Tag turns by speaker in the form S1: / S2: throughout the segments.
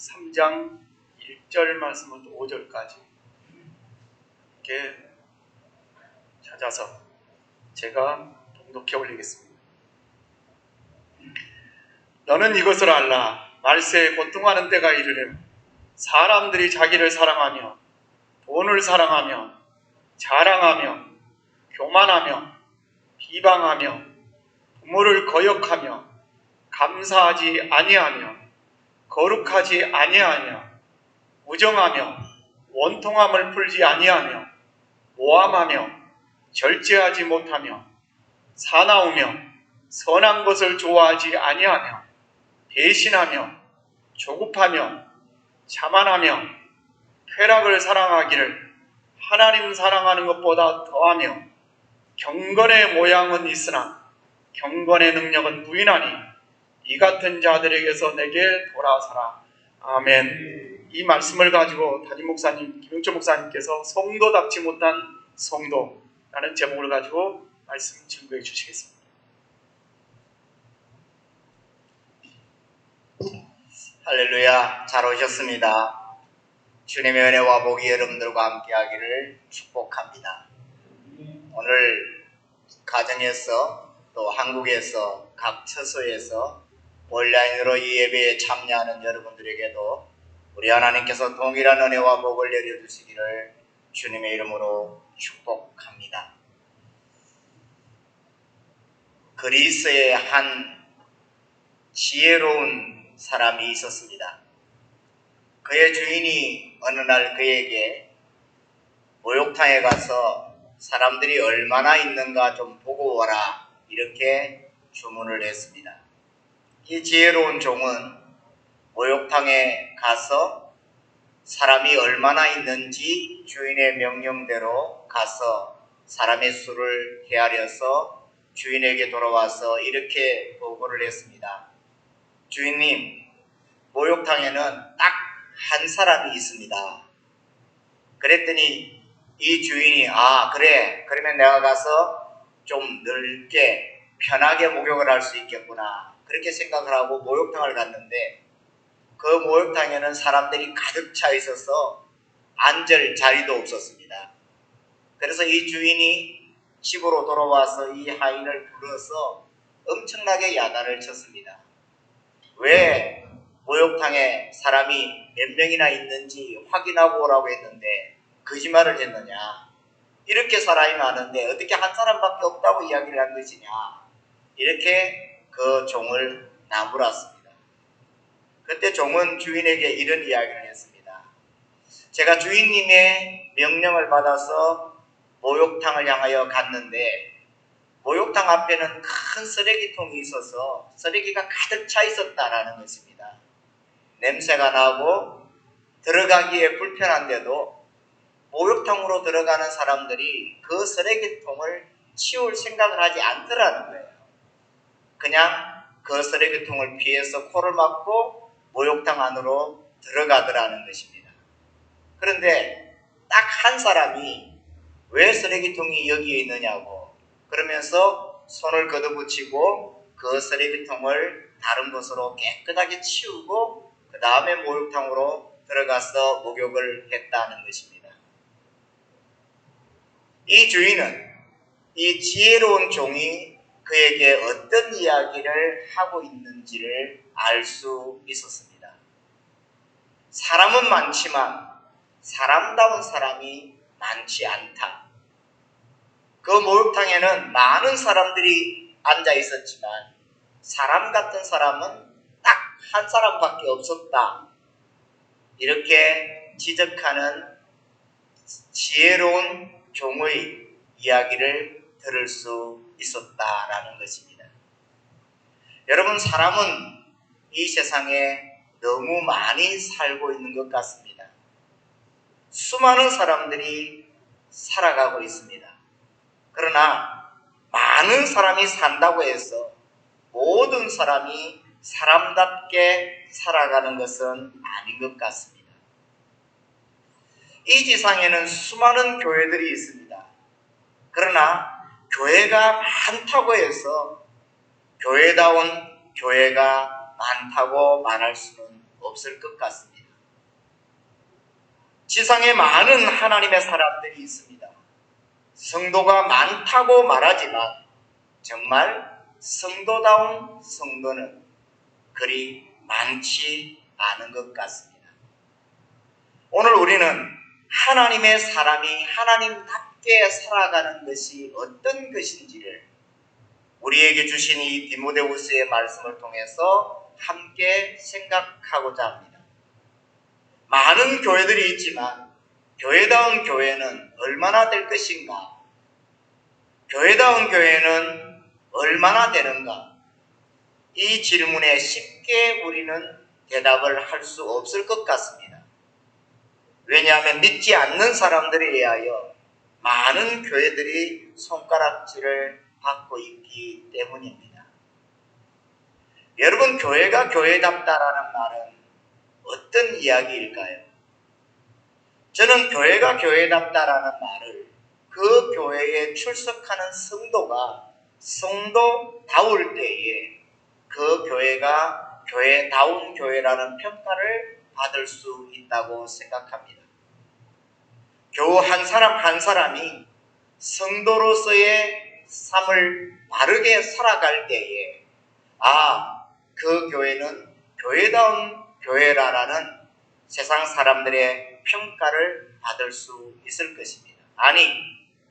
S1: 3장 1절 말씀부터 5절까지 이렇게 찾아서 제가 봉독해 올리겠습니다. 너는 이것을 알라. 말세에 고통하는 때가 이르려 사람들이 자기를 사랑하며 돈을 사랑하며 자랑하며 교만하며 비방하며 부모를 거역하며 감사하지 아니하며 거룩하지 아니하며 무정하며 원통함을 풀지 아니하며 모함하며 절제하지 못하며 사나우며 선한 것을 좋아하지 아니하며 대신하며 조급하며 자만하며 쾌락을 사랑하기를 하나님 사랑하는 것보다 더하며 경건의 모양은 있으나 경건의 능력은 부인하니 이 같은 자들에게서 내게 돌아서라. 아멘. 이 말씀을 가지고 담임 목사님, 김용철 목사님께서 성도답지 못한 성도라는 제목을 가지고 말씀 증거해 주시겠습니다.
S2: 할렐루야, 잘 오셨습니다. 주님의 은혜와 복이 여러분들과 함께하기를 축복합니다. 오늘 가정에서 또 한국에서 각 처소에서 온라인으로 이 예배에 참여하는 여러분들에게도 우리 하나님께서 동일한 은혜와 복을 내려주시기를 주님의 이름으로 축복합니다. 그리스의 한 지혜로운 사람이 있었습니다. 그의 주인이 어느 날 그에게 목욕탕에 가서 사람들이 얼마나 있는가 좀 보고 와라 이렇게 주문을 했습니다. 이 지혜로운 종은 목욕탕에 가서 사람이 얼마나 있는지 주인의 명령대로 가서 사람의 수를 헤아려서 주인에게 돌아와서 이렇게 보고를 했습니다. 주인님, 목욕탕에는 딱 한 사람이 있습니다. 그랬더니 이 주인이 그래, 그러면 내가 가서 좀 넓게 편하게 목욕을 할 수 있겠구나 그렇게 생각을 하고 목욕탕을 갔는데 그 목욕탕에는 사람들이 가득 차 있어서 앉을 자리도 없었습니다. 그래서 이 주인이 집으로 돌아와서 이 하인을 불러서 엄청나게 야단을 쳤습니다. 왜 목욕탕에 사람이 몇 명이나 있는지 확인하고 오라고 했는데 거짓말을 했느냐, 이렇게 사람이 많은데 어떻게 한 사람밖에 없다고 이야기를 한 것이냐, 이렇게 그 종을 나무랐습니다. 그때 종은 주인에게 이런 이야기를 했습니다. 제가 주인님의 명령을 받아서 목욕탕을 향하여 갔는데 목욕탕 앞에는 큰 쓰레기통이 있어서 쓰레기가 가득 차 있었다라는 것입니다. 냄새가 나고 들어가기에 불편한데도 목욕탕으로 들어가는 사람들이 그 쓰레기통을 치울 생각을 하지 않더라는 거예요. 그냥 그 쓰레기통을 피해서 코를 막고 목욕탕 안으로 들어가더라는 것입니다. 그런데 딱 한 사람이 왜 쓰레기통이 여기에 있느냐고 그러면서 손을 걷어붙이고 그 쓰레기통을 다른 곳으로 깨끗하게 치우고 그 다음에 목욕탕으로 들어가서 목욕을 했다는 것입니다. 이 주인은 이 지혜로운 종이 그에게 어떤 이야기를 하고 있는지를 알 수 있었습니다. 사람은 많지만 사람다운 사람이 많지 않다. 그 목욕탕에는 많은 사람들이 앉아 있었지만 사람 같은 사람은 딱 한 사람밖에 없었다. 이렇게 지적하는 지혜로운 종의 이야기를 들을 수 있었다라는 것입니다. 여러분, 사람은 이 세상에 너무 많이 살고 있는 것 같습니다. 수많은 사람들이 살아가고 있습니다. 그러나 많은 사람이 산다고 해서 모든 사람이 사람답게 살아가는 것은 아닌 것 같습니다. 이 지상에는 수많은 교회들이 있습니다. 그러나 교회가 많다고 해서 교회다운 교회가 많다고 말할 수는 없을 것 같습니다. 지상에 많은 하나님의 사람들이 있습니다. 성도가 많다고 말하지만 정말 성도다운 성도는 그리 많지 않은 것 같습니다. 오늘 우리는 하나님의 사람이 하나님답게 살아가는 것이 어떤 것인지를 우리에게 주신 이 디모데후서의 말씀을 통해서 함께 생각하고자 합니다. 많은 교회들이 있지만 교회다운 교회는 얼마나 될 것인가? 교회다운 교회는 얼마나 되는가? 이 질문에 쉽게 우리는 대답을 할 수 없을 것 같습니다. 왜냐하면 믿지 않는 사람들에 의하여 많은 교회들이 손가락질을 받고 있기 때문입니다. 여러분, 교회가 교회답다라는 말은 어떤 이야기일까요? 저는 교회가 교회답다라는 말을 그 교회에 출석하는 성도가 성도다울 때에 그 교회가 교회다운 교회라는 평가를 받을 수 있다고 생각합니다. 교우 한 사람 한 사람이 성도로서의 삶을 바르게 살아갈 때에 그 교회는 교회다운 교회라는 세상 사람들의 평가를 받을 수 있을 것입니다. 아니,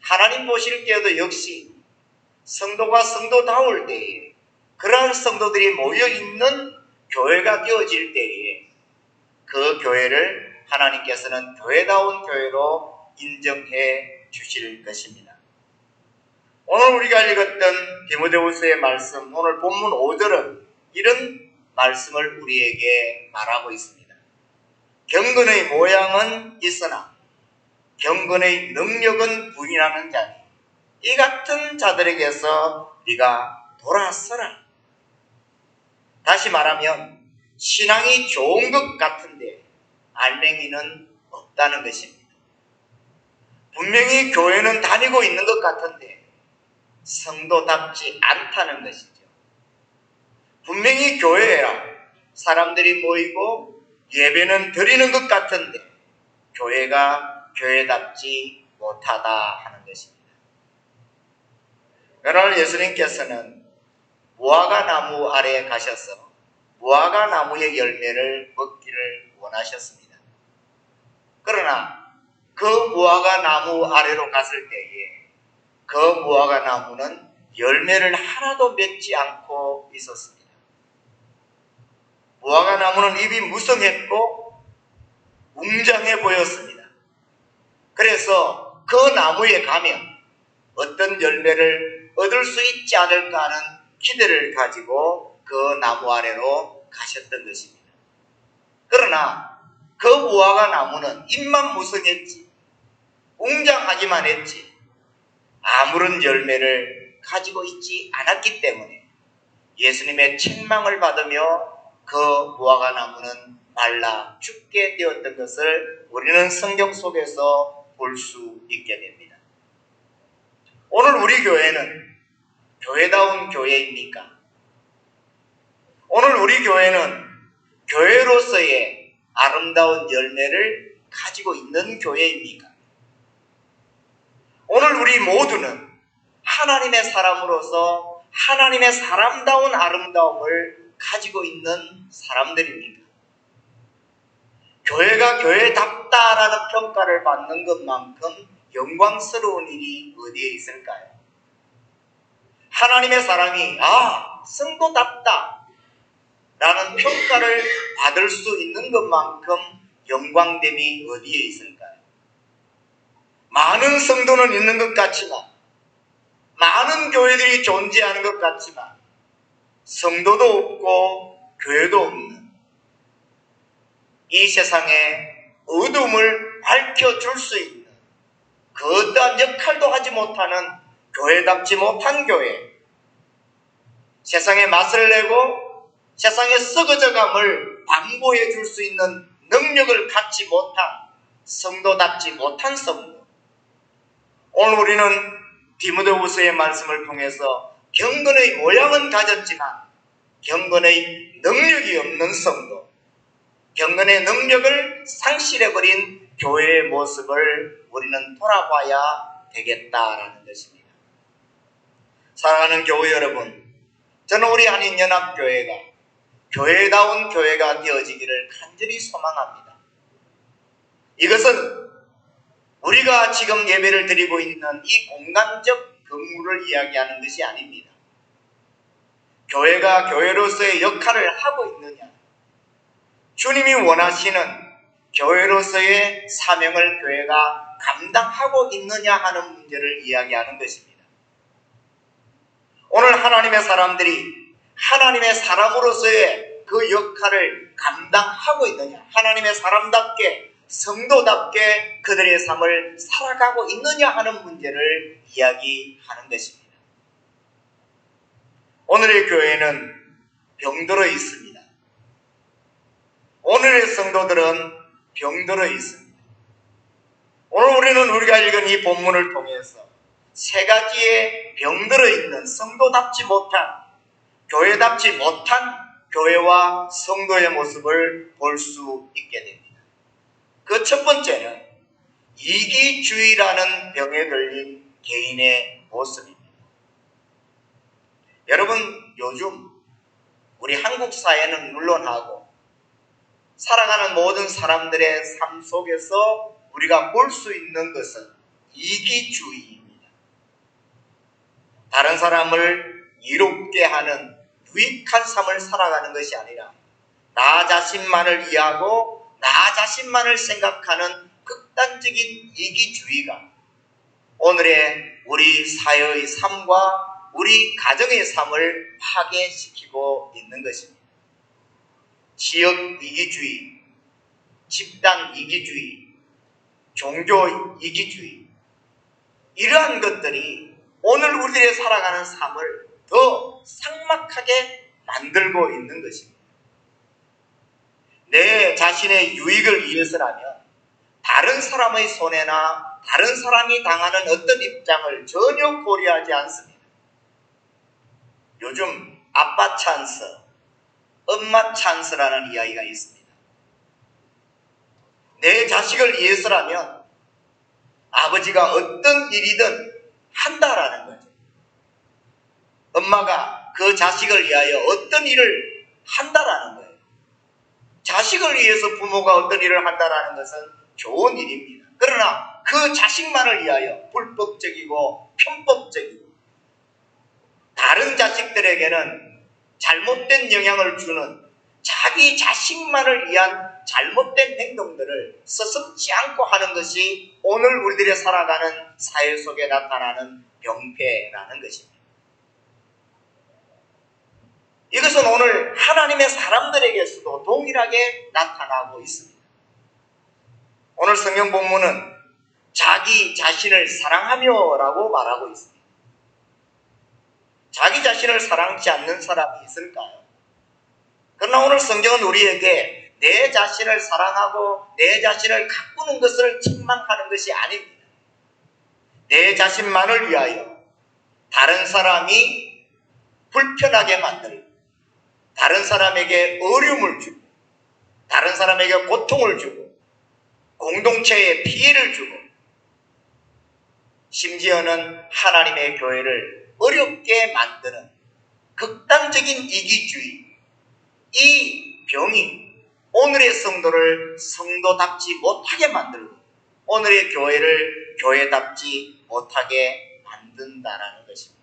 S2: 하나님 보실 때에도 역시 성도가 성도다울 때에 그러한 성도들이 모여있는 교회가 되어질 때에 그 교회를 하나님께서는 교회다운 교회로 인정해 주실 것입니다. 오늘 우리가 읽었던 디모데후서의 말씀, 오늘 본문 5절은 이런 말씀을 우리에게 말하고 있습니다. 경건의 모양은 있으나 경건의 능력은 부인하는 자니 이 같은 자들에게서 네가 돌아서라. 다시 말하면 신앙이 좋은 것 같은데 알맹이는 없다는 것입니다. 분명히 교회는 다니고 있는 것 같은데 성도답지 않다는 것이죠. 분명히 교회라 사람들이 모이고 예배는 드리는 것 같은데 교회가 교회답지 못하다 하는 것입니다. 그러나 예수님께서는 무화과 나무 아래에 가셔서 무화과 나무의 열매를 먹기를 원하셨습니다. 그러나 그 무화과 나무 아래로 갔을 때에 그 무화과 나무는 열매를 하나도 맺지 않고 있었습니다. 무화과 나무는 잎이 무성했고 웅장해 보였습니다. 그래서 그 나무에 가면 어떤 열매를 얻을 수 있지 않을까 하는 기대를 가지고 그 나무 아래로 가셨던 것입니다. 그러나 그 무화과 나무는 잎만 무성했지 웅장하기만 했지 아무런 열매를 가지고 있지 않았기 때문에 예수님의 책망을 받으며 그 무화과 나무는 말라 죽게 되었던 것을 우리는 성경 속에서 볼 수 있게 됩니다. 오늘 우리 교회는 교회다운 교회입니까? 오늘 우리 교회는 교회로서의 아름다운 열매를 가지고 있는 교회입니까? 오늘 우리 모두는 하나님의 사람으로서 하나님의 사람다운 아름다움을 가지고 있는 사람들입니까? 교회가 교회답다라는 평가를 받는 것만큼 영광스러운 일이 어디에 있을까요? 하나님의 사람이 성도답다 라는 평가를 받을 수 있는 것만큼 영광됨이 어디에 있을까요? 많은 성도는 있는 것 같지만 많은 교회들이 존재하는 것 같지만 성도도 없고 교회도 없는 이 세상에 어둠을 밝혀줄 수 있는 그 어떠한 역할도 하지 못하는 교회답지 못한 교회, 세상에 맛을 내고 세상의 썩어져감을 방보해 줄 수 있는 능력을 갖지 못한 성도답지 못한 성도. 오늘 우리는 디모데후서의 말씀을 통해서 경건의 모양은 가졌지만 경건의 능력이 없는 성도, 경건의 능력을 상실해버린 교회의 모습을 우리는 돌아봐야 되겠다라는 것입니다. 사랑하는 교회 여러분, 저는 우리 한인연합교회가 교회다운 교회가 되어지기를 간절히 소망합니다. 이것은 우리가 지금 예배를 드리고 있는 이 공간적 건물을 이야기하는 것이 아닙니다. 교회가 교회로서의 역할을 하고 있느냐, 주님이 원하시는 교회로서의 사명을 교회가 감당하고 있느냐 하는 문제를 이야기하는 것입니다. 오늘 하나님의 사람들이 하나님의 사람으로서의 그 역할을 감당하고 있느냐, 하나님의 사람답게 성도답게 그들의 삶을 살아가고 있느냐 하는 문제를 이야기하는 것입니다. 오늘의 교회는 병들어 있습니다. 오늘의 성도들은 병들어 있습니다. 오늘 우리는 우리가 읽은 이 본문을 통해서 세 가지의 병들어 있는 성도답지 못한, 교회답지 못한 교회와 성도의 모습을 볼 수 있게 됩니다. 그 첫 번째는 이기주의라는 병에 걸린 개인의 모습입니다. 여러분, 요즘 우리 한국 사회는 물론하고 살아가는 모든 사람들의 삶 속에서 우리가 볼 수 있는 것은 이기주의입니다. 다른 사람을 이롭게 하는 유익한 삶을 살아가는 것이 아니라 나 자신만을 이해하고 나 자신만을 생각하는 극단적인 이기주의가 오늘의 우리 사회의 삶과 우리 가정의 삶을 파괴시키고 있는 것입니다. 지역 이기주의, 집단 이기주의, 종교 이기주의, 이러한 것들이 오늘 우리들의 살아가는 삶을 더 삭막하게 만들고 있는 것입니다. 내 자신의 유익을 위해서라면 다른 사람의 손해나 다른 사람이 당하는 어떤 입장을 전혀 고려하지 않습니다. 요즘 아빠 찬스, 엄마 찬스라는 이야기가 있습니다. 내 자식을 위해서라면 아버지가 어떤 일이든 한다라는 거죠. 엄마가 그 자식을 위하여 어떤 일을 한다라는 거예요. 자식을 위해서 부모가 어떤 일을 한다라는 것은 좋은 일입니다. 그러나 그 자식만을 위하여 불법적이고 편법적이고 다른 자식들에게는 잘못된 영향을 주는 자기 자식만을 위한 잘못된 행동들을 서슴지 않고 하는 것이 오늘 우리들이 살아가는 사회 속에 나타나는 병폐라는 것입니다. 이것은 오늘 하나님의 사람들에게서도 동일하게 나타나고 있습니다. 오늘 성경 본문은 자기 자신을 사랑하며 라고 말하고 있습니다. 자기 자신을 사랑하지 않는 사람이 있을까요? 그러나 오늘 성경은 우리에게 내 자신을 사랑하고 내 자신을 가꾸는 것을 책망하는 것이 아닙니다. 내 자신만을 위하여 다른 사람이 불편하게 만들고 다른 사람에게 어려움을 주고 다른 사람에게 고통을 주고 공동체에 피해를 주고 심지어는 하나님의 교회를 어렵게 만드는 극단적인 이기주의, 이 병이 오늘의 성도를 성도답지 못하게 만들고 오늘의 교회를 교회답지 못하게 만든다는 것입니다.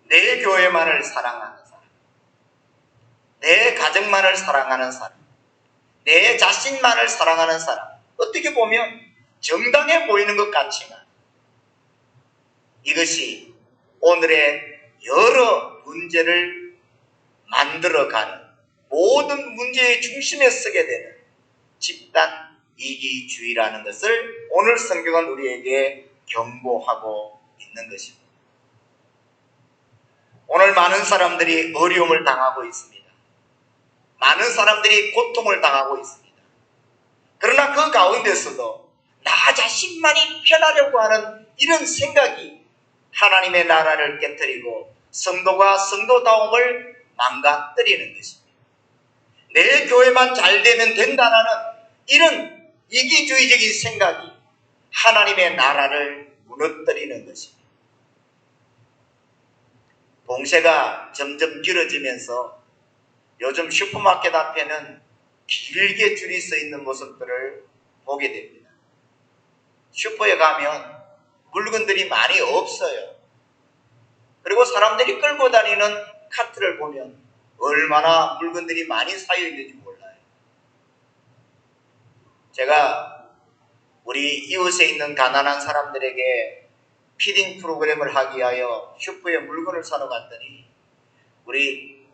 S2: 내 교회만을 사랑하는 사람, 내 가정만을 사랑하는 사람, 내 자신만을 사랑하는 사람, 어떻게 보면 정당해 보이는 것 같지만 이것이 오늘의 여러 문제를 만들어가는 모든 문제의 중심에 서게 되는 집단 이기주의라는 것을 오늘 성경은 우리에게 경고하고 있는 것입니다. 오늘 많은 사람들이 어려움을 당하고 있습니다. 많은 사람들이 고통을 당하고 있습니다. 그러나 그 가운데서도 나 자신만이 편하려고 하는 이런 생각이 하나님의 나라를 깨뜨리고 성도가 성도다움을 망가뜨리는 것입니다. 내 교회만 잘 되면 된다라는 이런 이기주의적인 생각이 하나님의 나라를 무너뜨리는 것입니다. 봉쇄가 점점 길어지면서 요즘 슈퍼마켓 앞에는 길게 줄이 서 있는 모습들을 보게 됩니다. 슈퍼에 가면 물건들이 많이 없어요. 그리고 사람들이 끌고 다니는 카트를 보면 얼마나 물건들이 많이 쌓여 있는지 몰라요. 제가 우리 이웃에 있는 가난한 사람들에게 피딩 프로그램을 하기 위하여 슈퍼에 물건을 사러 갔더니 우리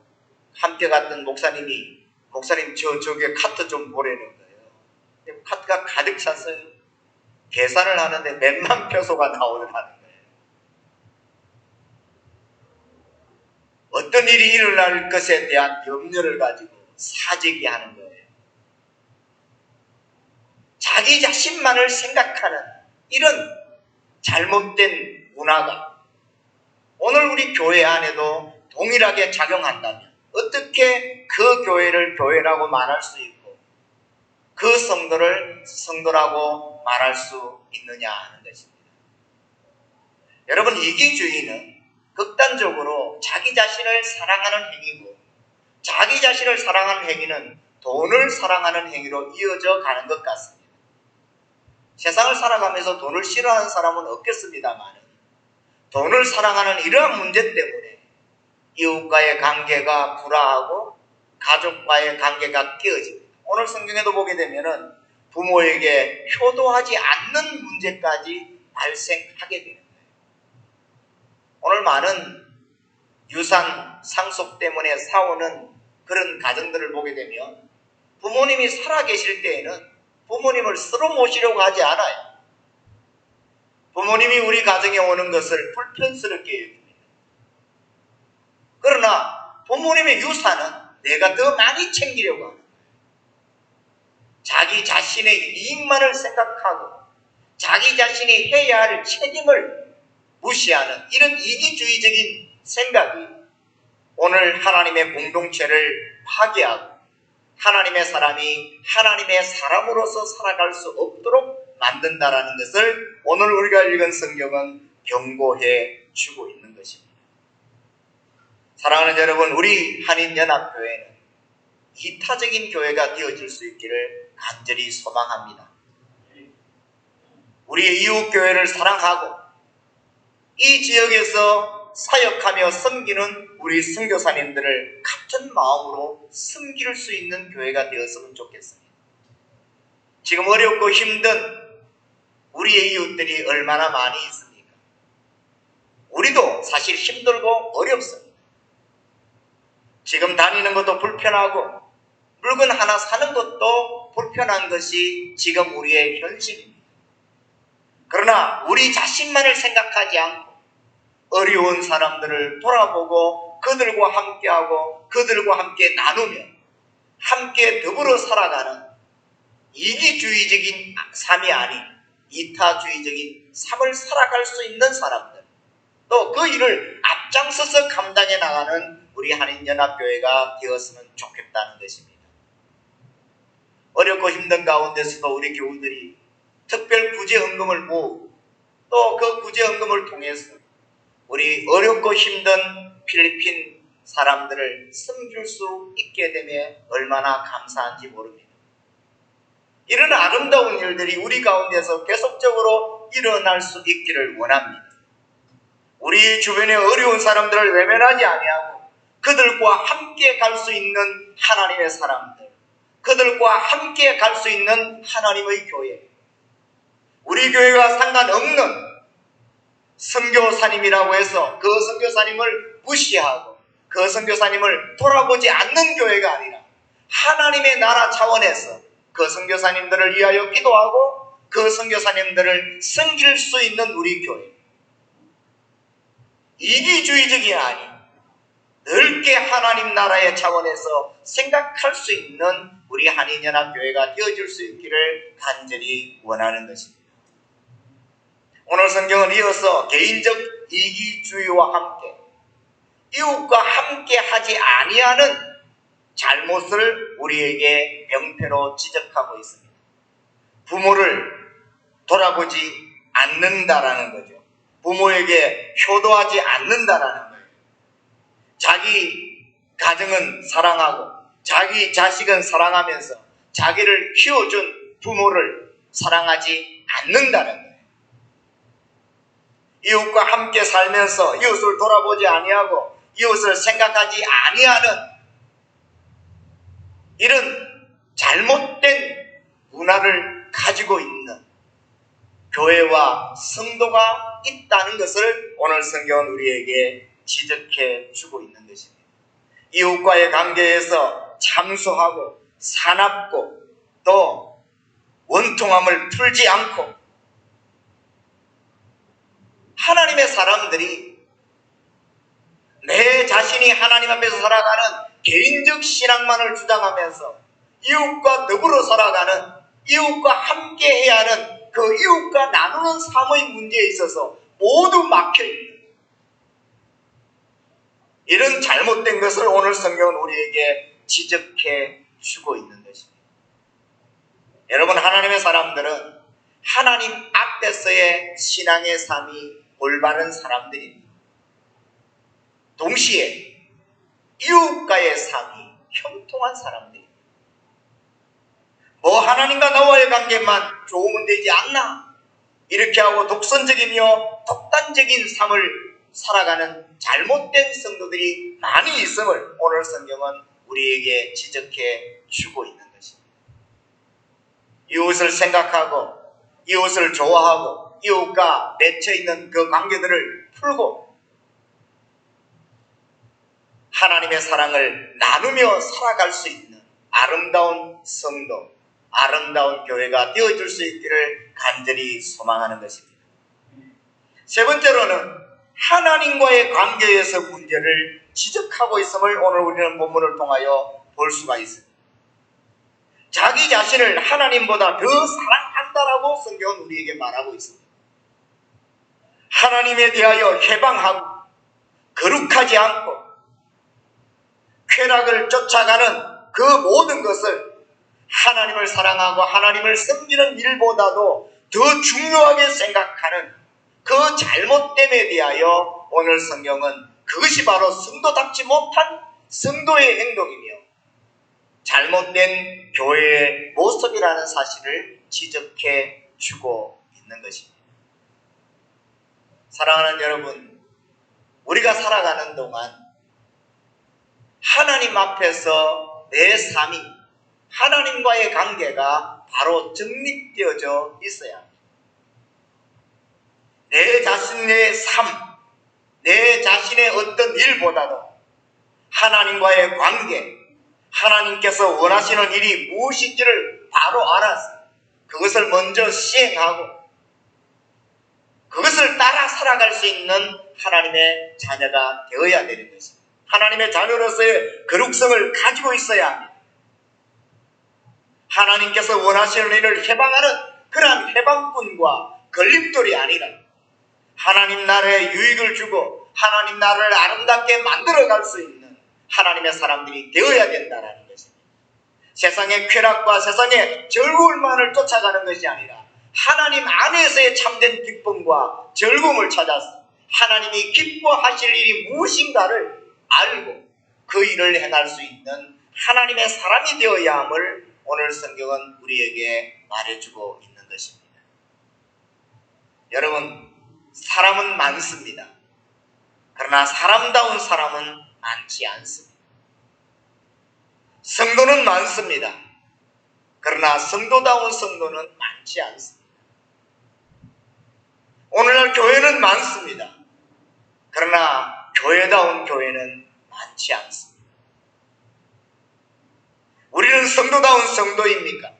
S2: 함께 갔던 목사님이 목사님 저쪽에 카트 좀 보라는 거예요. 카트가 가득 찼어요. 계산을 하는데 몇만 표소가 나오더라는 거예요. 어떤 일이 일어날 것에 대한 염려를 가지고 사재기 하는 거예요. 자기 자신만을 생각하는 이런 잘못된 문화가 오늘 우리 교회 안에도 동일하게 작용한다면 어떻게 그 교회를 교회라고 말할 수 있고 그 성도를 성도라고 말할 수 있느냐 하는 것입니다. 여러분, 이기주의는 극단적으로 자기 자신을 사랑하는 행위고 자기 자신을 사랑하는 행위는 돈을 사랑하는 행위로 이어져 가는 것 같습니다. 세상을 살아가면서 돈을 싫어하는 사람은 없겠습니다만 돈을 사랑하는 이러한 문제 때문에 이웃과의 관계가 불화하고 가족과의 관계가 깨어집니다. 오늘 성경에도 보게 되면은 부모에게 효도하지 않는 문제까지 발생하게 되는 거예요. 오늘 많은 유산 상속 때문에 싸우는 그런 가정들을 보게 되면 부모님이 살아계실 때에는 부모님을 쓸어 모시려고 하지 않아요. 부모님이 우리 가정에 오는 것을 불편스럽게 여깁니다. 그러나 부모님의 유산은 내가 더 많이 챙기려고 하는 거예요. 자기 자신의 이익만을 생각하고 자기 자신이 해야 할 책임을 무시하는 이런 이기주의적인 생각이 오늘 하나님의 공동체를 파괴하고 하나님의 사람이 하나님의 사람으로서 살아갈 수 없도록 만든다라는 것을 오늘 우리가 읽은 성경은 경고해 주고 있는 것입니다. 사랑하는 여러분, 우리 한인연합교회는 이타적인 교회가 되어질 수 있기를 간절히 소망합니다. 우리의 이웃교회를 사랑하고 이 지역에서 사역하며 섬기는 우리 선교사님들을 같은 마음으로 섬길 수 있는 교회가 되었으면 좋겠습니다. 지금 어렵고 힘든 우리의 이웃들이 얼마나 많이 있습니까? 우리도 사실 힘들고 어렵습니다. 지금 다니는 것도 불편하고 물건 하나 사는 것도 불편한 것이 지금 우리의 현실입니다. 그러나 우리 자신만을 생각하지 않고 어려운 사람들을 돌아보고 그들과 함께하고 그들과 함께 나누며 함께 더불어 살아가는 이기주의적인 삶이 아닌 이타주의적인 삶을 살아갈 수 있는 사람들, 또 그 일을 앞장서서 감당해 나가는 우리 한인연합교회가 되었으면 좋겠다는 것입니다. 어렵고 힘든 가운데서도 우리 교우들이 특별 구제헌금을 모으고 또 그 구제헌금을 통해서 우리 어렵고 힘든 필리핀 사람들을 섬길 수 있게 되면 얼마나 감사한지 모릅니다. 이런 아름다운 일들이 우리 가운데서 계속적으로 일어날 수 있기를 원합니다. 우리 주변의 어려운 사람들을 외면하지 아니하고 그들과 함께 갈 수 있는 하나님의 사람들, 그들과 함께 갈 수 있는 하나님의 교회, 우리 교회가 상관없는 선교사님이라고 해서 그 선교사님을 무시하고 그 선교사님을 돌아보지 않는 교회가 아니라 하나님의 나라 차원에서 그 선교사님들을 위하여 기도하고 그 선교사님들을 섬길 수 있는 우리 교회, 이기주의적이 아닌 넓게 하나님 나라의 차원에서 생각할 수 있는 우리 한인연합교회가 되어줄 수 있기를 간절히 원하는 것입니다. 오늘 성경은 이어서 개인적 이기주의와 함께 이웃과 함께 하지 아니하는 잘못을 우리에게 명패로 지적하고 있습니다. 부모를 돌아보지 않는다라는 거죠. 부모에게 효도하지 않는다라는 거예요. 자기 가정은 사랑하고 자기 자식은 사랑하면서 자기를 키워준 부모를 사랑하지 않는다는 거예요. 이웃과 함께 살면서 이웃을 돌아보지 아니하고 이웃을 생각하지 아니하는 이런 잘못된 문화를 가지고 있는 교회와 성도가 있다는 것을 오늘 성경은 우리에게 지적해 주고 있는 것입니다. 이웃과의 관계에서 참소하고 사납고 또 원통함을 풀지 않고 하나님의 사람들이 내 자신이 하나님 앞에서 살아가는 개인적 신앙만을 주장하면서 이웃과 더불어 살아가는 이웃과 함께 해야 하는 그 이웃과 나누는 삶의 문제에 있어서 모두 막혀있는 이런 잘못된 것을 오늘 성경은 우리에게 지적해 주고 있는 것입니다. 여러분, 하나님의 사람들은 하나님 앞에서의 신앙의 삶이 올바른 사람들입니다. 동시에 이웃과의 삶이 형통한 사람들입니다. 뭐 하나님과 나와의 관계만 좋으면 되지 않나? 이렇게 하고 독선적이며 독단적인 삶을 살아가는 잘못된 성도들이 많이 있음을 오늘 성경은 우리에게 지적해 주고 있는 것입니다. 이웃을 생각하고 이웃을 좋아하고 이웃과 맺혀 있는 그 관계들을 풀고 하나님의 사랑을 나누며 살아갈 수 있는 아름다운 성도, 아름다운 교회가 되어줄 수 있기를 간절히 소망하는 것입니다. 세 번째로는 하나님과의 관계에서 문제를 지적하고 있음을 오늘 우리는 본문을 통하여 볼 수가 있습니다. 자기 자신을 하나님보다 더 사랑한다라고 성경은 우리에게 말하고 있습니다. 하나님에 대하여 해방하고 거룩하지 않고 쾌락을 쫓아가는 그 모든 것을 하나님을 사랑하고 하나님을 섬기는 일보다도 더 중요하게 생각하는 그 잘못됨에 대하여 오늘 성경은 그것이 바로 성도답지 못한 성도의 행동이며 잘못된 교회의 모습이라는 사실을 지적해 주고 있는 것입니다. 사랑하는 여러분, 우리가 살아가는 동안 하나님 앞에서 내 삶이 하나님과의 관계가 바로 정립되어져 있어야 합니다. 내 자신의 삶, 내 자신의 어떤 일보다도 하나님과의 관계, 하나님께서 원하시는 일이 무엇인지를 바로 알아서 그것을 먼저 시행하고 그것을 따라 살아갈 수 있는 하나님의 자녀가 되어야 되는 것입니다. 하나님의 자녀로서의 거룩성을 가지고 있어야 합니다. 하나님께서 원하시는 일을 해방하는 그러한 해방꾼과 건립돌이 아니라 하나님 나라에 유익을 주고 하나님 나라를 아름답게 만들어갈 수 있는 하나님의 사람들이 되어야 된다는 것입니다. 세상의 쾌락과 세상의 즐거움만을 쫓아가는 것이 아니라 하나님 안에서의 참된 기쁨과 즐거움을 찾아서 하나님이 기뻐하실 일이 무엇인가를 알고 그 일을 행할 수 있는 하나님의 사람이 되어야 함을 오늘 성경은 우리에게 말해주고 있는 것입니다. 여러분, 사람은 많습니다. 그러나 사람다운 사람은 많지 않습니다. 성도는 많습니다. 그러나 성도다운 성도는 많지 않습니다. 오늘날 교회는 많습니다. 그러나 교회다운 교회는 많지 않습니다. 우리는 성도다운 성도입니까?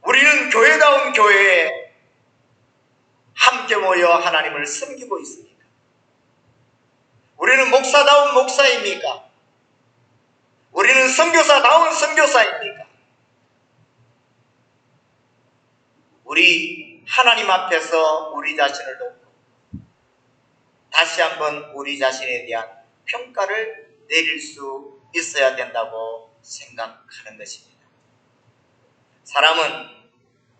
S2: 우리는 교회다운 교회에 함께 모여 하나님을 섬기고 있습니까? 우리는 목사다운 목사입니까? 우리는 선교사다운 선교사입니까? 우리 하나님 앞에서 우리 자신을 놓고 다시 한번 우리 자신에 대한 평가를 내릴 수 있어야 된다고 생각하는 것입니다. 사람은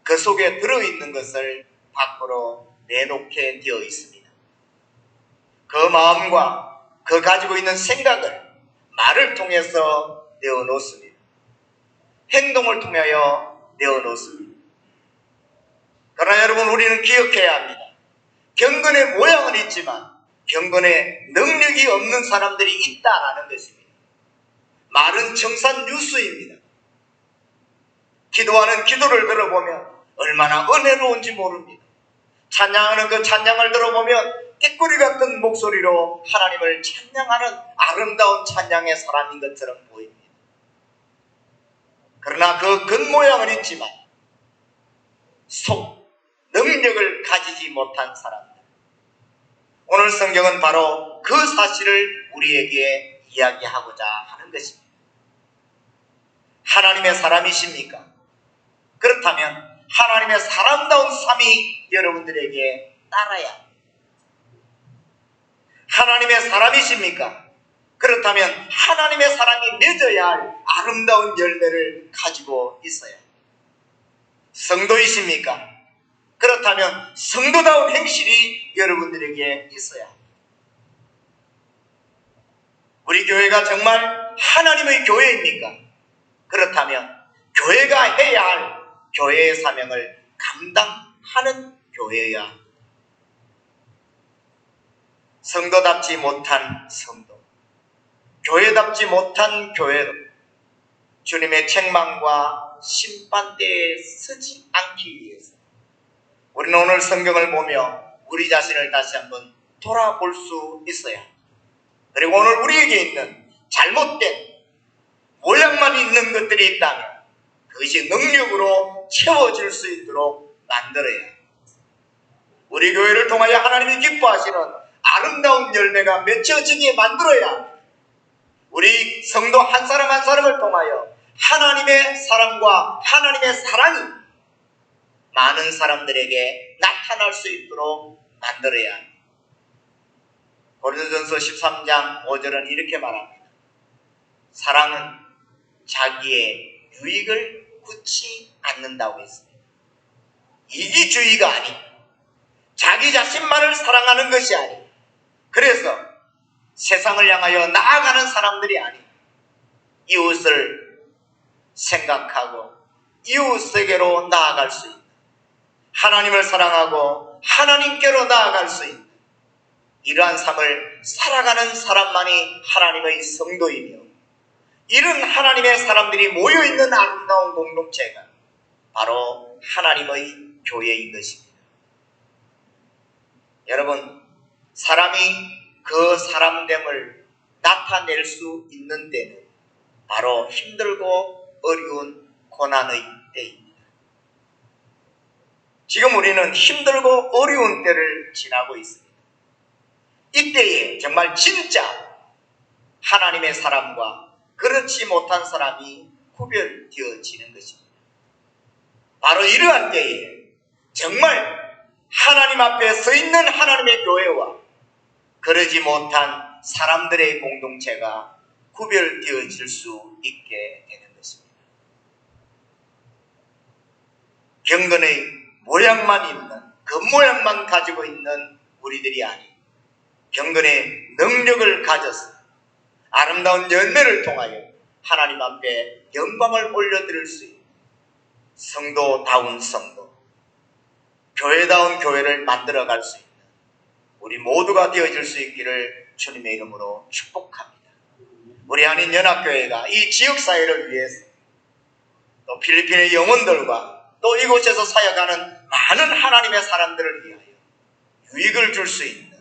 S2: 그 속에 들어있는 것을 밖으로 내놓게 되어 있습니다. 그 마음과 그 가지고 있는 생각을 말을 통해서 내어놓습니다. 행동을 통하여 내어놓습니다. 그러나 여러분, 우리는 기억해야 합니다. 경건의 모양은 있지만 경건의 능력이 없는 사람들이 있다라는 것입니다. 말은 청산 뉴스입니다. 기도하는 기도를 들어보면 얼마나 은혜로운지 모릅니다. 찬양하는 그 찬양을 들어보면 꾀꼬리 같은 목소리로 하나님을 찬양하는 아름다운 찬양의 사람인 것처럼 보입니다. 그러나 그 겉모양은 있지만 속 능력을 가지지 못한 사람들, 오늘 성경은 바로 그 사실을 우리에게 이야기하고자 하는 것입니다. 하나님의 사람이십니까? 그렇다면 하나님의 사람다운 삶이 여러분들에게 따라야 합니다. 하나님의 사람이십니까? 그렇다면 하나님의 사랑이 맺어야 할 아름다운 열매를 가지고 있어야 합니다. 성도이십니까? 그렇다면 성도다운 행실이 여러분들에게 있어야 합니다. 우리 교회가 정말 하나님의 교회입니까? 그렇다면 교회가 해야 할 교회의 사명을 감당하는 교회여야 합니다. 성도답지 못한 성도, 교회답지 못한 교회로 주님의 책망과 심판대에 서지 않기 위해서 우리는 오늘 성경을 보며 우리 자신을 다시 한번 돌아볼 수 있어야 합니다. 그리고 오늘 우리에게 있는 잘못된 모양만 있는 것들이 있다면 그것이 능력으로 채워질 수 있도록 만들어야 합니다. 우리 교회를 통하여 하나님이 기뻐하시는 아름다운 열매가 맺혀지게 만들어야 합니다. 우리 성도 한 사람 한 사람을 통하여 하나님의 사랑과 하나님의 사랑이 많은 사람들에게 나타날 수 있도록 만들어야 합니다. 고린도전서 13장 5절은 이렇게 말합니다. 사랑은 자기의 유익을 굳지 않는다고 했습니다. 이기주의가 아니고 자기 자신만을 사랑하는 것이 아니고, 그래서 세상을 향하여 나아가는 사람들이 아니고 이웃을 생각하고 이웃에게로 나아갈 수 있는, 하나님을 사랑하고 하나님께로 나아갈 수 있는 이러한 삶을 살아가는 사람만이 하나님의 성도이며, 이런 하나님의 사람들이 모여있는 아름다운 공동체가 바로 하나님의 교회인 것입니다. 여러분, 사람이 그 사람됨을 나타낼 수 있는 때는 바로 힘들고 어려운 고난의 때입니다. 지금 우리는 힘들고 어려운 때를 지나고 있습니다. 이때에 정말 진짜 하나님의 사람과 그렇지 못한 사람이 구별되어지는 것입니다. 바로 이러한 때에 정말 하나님 앞에 서 있는 하나님의 교회와 그러지 못한 사람들의 공동체가 구별되어질 수 있게 되는 것입니다. 경건의 모양만 있는, 겉모양만 가지고 있는 우리들이 아닌 경건의 능력을 가져서 아름다운 열매를 통하여 하나님 앞에 영광을 올려드릴 수 있는 성도다운 성도, 교회다운 교회를 만들어갈 수 있는 우리 모두가 되어질 수 있기를 주님의 이름으로 축복합니다. 우리 한인연합교회가 이 지역사회를 위해서 또 필리핀의 영혼들과 또 이곳에서 사역하는 많은 하나님의 사람들을 위하여 유익을 줄 수 있는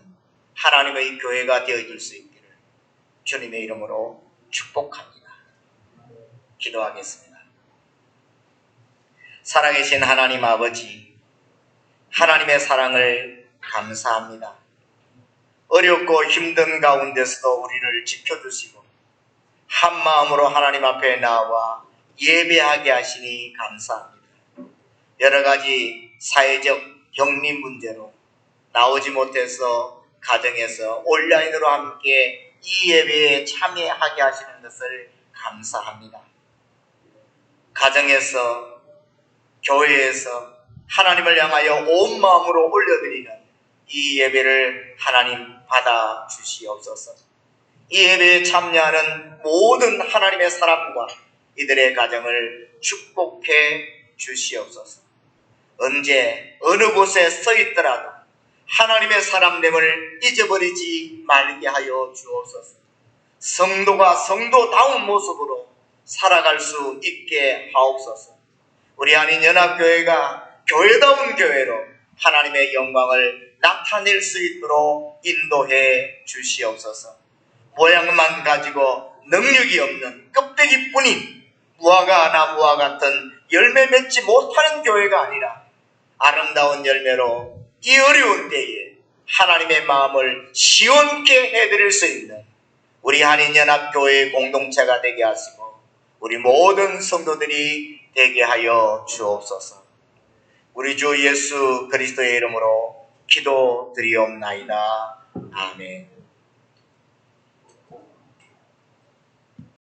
S2: 하나님의 교회가 되어질 수 있기를 주님의 이름으로 축복합니다. 기도하겠습니다. 살아계신 하나님 아버지, 하나님의 사랑을 감사합니다. 어렵고 힘든 가운데서도 우리를 지켜주시고 한 마음으로 하나님 앞에 나와 예배하게 하시니 감사합니다. 여러 가지 사회적 격리 문제로 나오지 못해서 가정에서 온라인으로 함께 이 예배에 참여하게 하시는 것을 감사합니다. 가정에서, 교회에서 하나님을 향하여 온 마음으로 올려드리는 이 예배를 하나님 받아 주시옵소서. 이 예배에 참여하는 모든 하나님의 사람과 이들의 가정을 축복해 주시옵소서. 언제 어느 곳에 서 있더라도 하나님의 사람됨을 잊어버리지 말게 하여 주옵소서. 성도가 성도다운 모습으로 살아갈 수 있게 하옵소서. 우리 한인연합교회가 교회다운 교회로 하나님의 영광을 나타낼 수 있도록 인도해 주시옵소서. 모양만 가지고 능력이 없는 껍데기뿐인 무화과나 같은 열매 맺지 못하는 교회가 아니라 아름다운 열매로 이 어려운 때에 하나님의 마음을 시원케 해드릴 수 있는 우리 한인연합교회의 공동체가 되게 하시고 우리 모든 성도들이 되게 하여 주옵소서. 우리 주 예수 그리스도의 이름으로 기도드리옵나이다. 아멘.